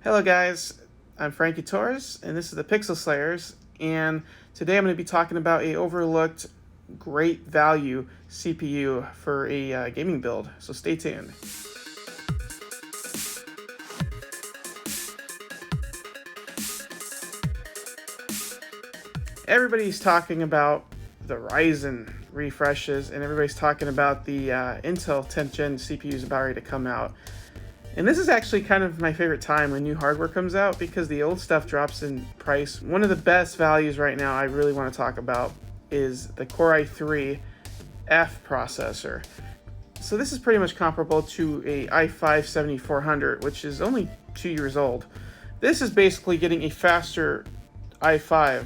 Hello guys, I'm Frankie Torres and this is the Pixel Slayers, and today I'm going to be talking about a overlooked great value CPU for a gaming build, so stay tuned. Everybody's talking about the Ryzen refreshes and everybody's talking about the Intel 10th gen CPUs about ready to come out. And this is actually kind of my favorite time when new hardware comes out because the old stuff drops in price. One of the best values right now I really want to talk about is the Core i3 F processor. So this is pretty much comparable to a i5-7400, which is only 2 years old. This is basically getting a faster i5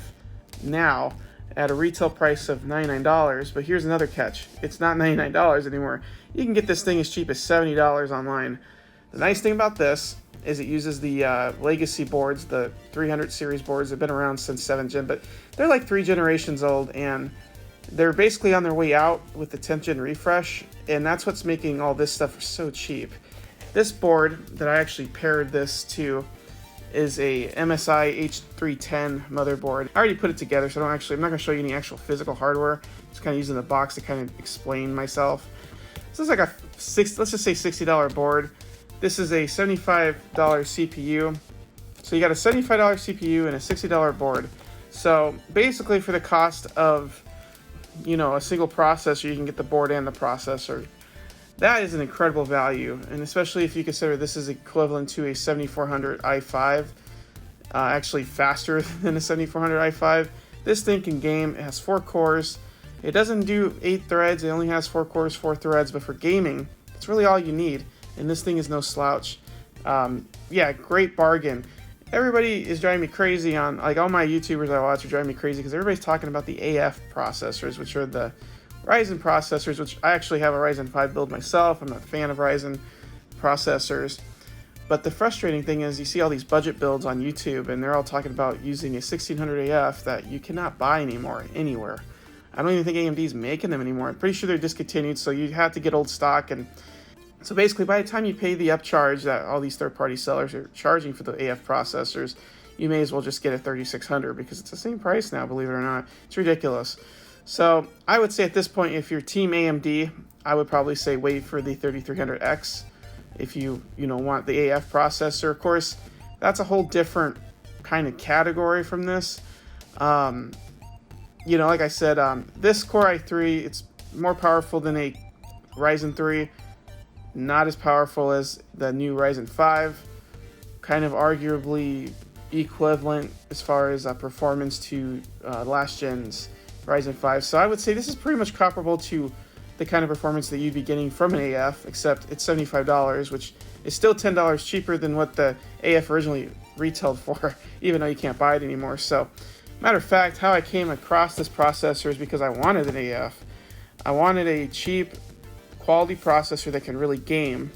now at a retail price of $99, but here's another catch. It's not $99 anymore. You can get this thing as cheap as $70 online. The nice thing about this is it uses the legacy boards, the 300 series boards. They've been around since 7th gen, but they're like 3 generations old, and they're basically on their way out with the 10th gen refresh, and that's what's making all this stuff so cheap. This board that I actually paired this to is a MSI H310 motherboard. I already put it together, so I'm not going to show you any actual physical hardware. Just kind of using the box to kind of explain myself. So it's like let's just say $60 board. This is a $75 CPU. So you got a $75 CPU and a $60 board. So basically for the cost of, a single processor, you can get the board and the processor. That is an incredible value, and especially if you consider this is equivalent to a 7400 i5, actually faster than a 7400 i5. This thing can game. It has 4 cores. It doesn't do 8 threads. It only has 4 cores, 4 threads, but for gaming, it's really all you need. And this thing is no slouch. Yeah, great bargain. Everybody is driving me crazy on, like all my YouTubers I watch are driving me crazy because everybody's talking about the AF processors, which are the Ryzen processors, which I actually have a Ryzen 5 build myself. I'm not a fan of Ryzen processors. But the frustrating thing is you see all these budget builds on YouTube and they're all talking about using a 1600 AF that you cannot buy anymore anywhere. I don't even think AMD's making them anymore. I'm pretty sure they're discontinued, so you have to get old stock. And so basically, by the time you pay the upcharge that all these third-party sellers are charging for the AF processors, you may as well just get a 3600 because it's the same price now, believe it or not. It's ridiculous. So I would say at this point, if you're team AMD, I would probably say wait for the 3300X if you want the AF processor. Of course, that's a whole different kind of category from this. Like I said, this Core i3, it's more powerful than a Ryzen 3. Not as powerful as the new Ryzen 5, kind of arguably equivalent as far as performance to last gen's Ryzen 5. So I would say this is pretty much comparable to the kind of performance that you'd be getting from an AF, except it's $75, which is still $10 cheaper than what the AF originally retailed for, even though you can't buy it anymore. So, matter of fact, how I came across this processor is because I wanted an AF. I wanted a cheap quality processor that can really game,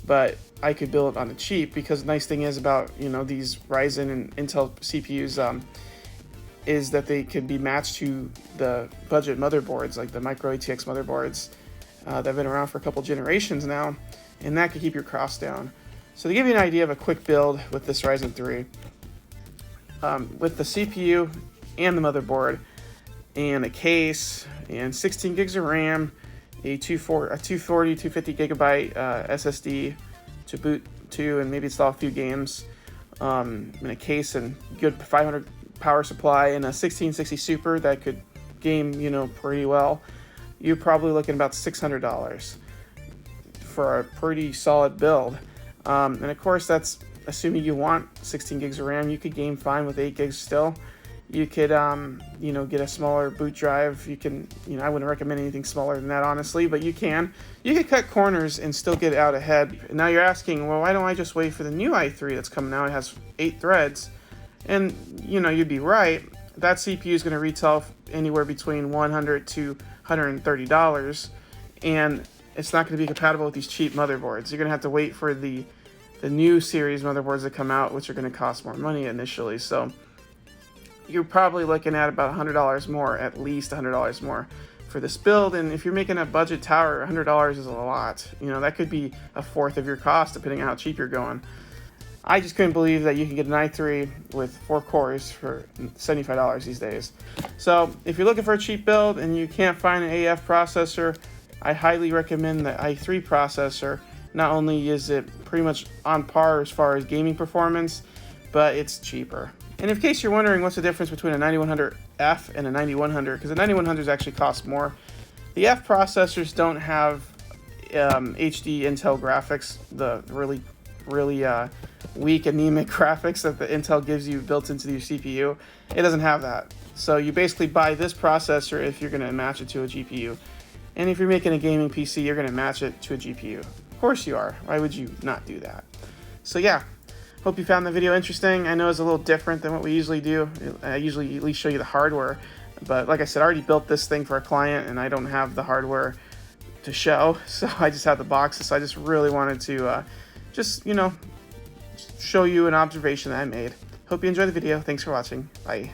but I could build it on the cheap because the nice thing is about these Ryzen and Intel CPUs is that they can be matched to the budget motherboards like the micro ATX motherboards that have been around for a couple generations now, and that could keep your costs down. So to give you an idea of a quick build with this Ryzen 3, with the CPU and the motherboard and a case and 16 gigs of RAM, a 240, 250 gigabyte SSD to boot to and maybe install a few games, in a case and good 500 power supply and a 1660 Super that could game, pretty well. You're probably looking about $600 for a pretty solid build. And of course, that's assuming you want 16 gigs of RAM. You could game fine with 8 gigs still. You could, get a smaller boot drive. You can, I wouldn't recommend anything smaller than that, honestly, but you can. You could cut corners and still get out ahead. Now you're asking, well, why don't I just wait for the new i3 that's coming out? It has 8 threads. And, you'd be right. That CPU is going to retail anywhere between $100 to $130. And it's not going to be compatible with these cheap motherboards. You're going to have to wait for the new series motherboards that come out, which are going to cost more money initially. So you're probably looking at about $100 more, at least $100 more for this build. And if you're making a budget tower, $100 is a lot. That could be a fourth of your cost depending on how cheap you're going. I just couldn't believe that you can get an i3 with 4 cores for $75 these days. So if you're looking for a cheap build and you can't find an AF processor, I highly recommend the i3 processor. Not only is it pretty much on par as far as gaming performance, but it's cheaper. And in case you're wondering what's the difference between a 9100F and a 9100, because the 9100s actually cost more. The F processors don't have HD Intel graphics, the really weak anemic graphics that the Intel gives you built into your CPU. It doesn't have that. So you basically buy this processor if you're going to match it to a GPU. And if you're making a gaming PC, you're going to match it to a GPU. Of course you are. Why would you not do that? So yeah, hope you found the video interesting. I know it's a little different than what we usually do. I usually at least show you the hardware. But like I said, I already built this thing for a client and I don't have the hardware to show. So I just have the boxes. So I just really wanted to show you an observation that I made. Hope you enjoyed the video. Thanks for watching. Bye.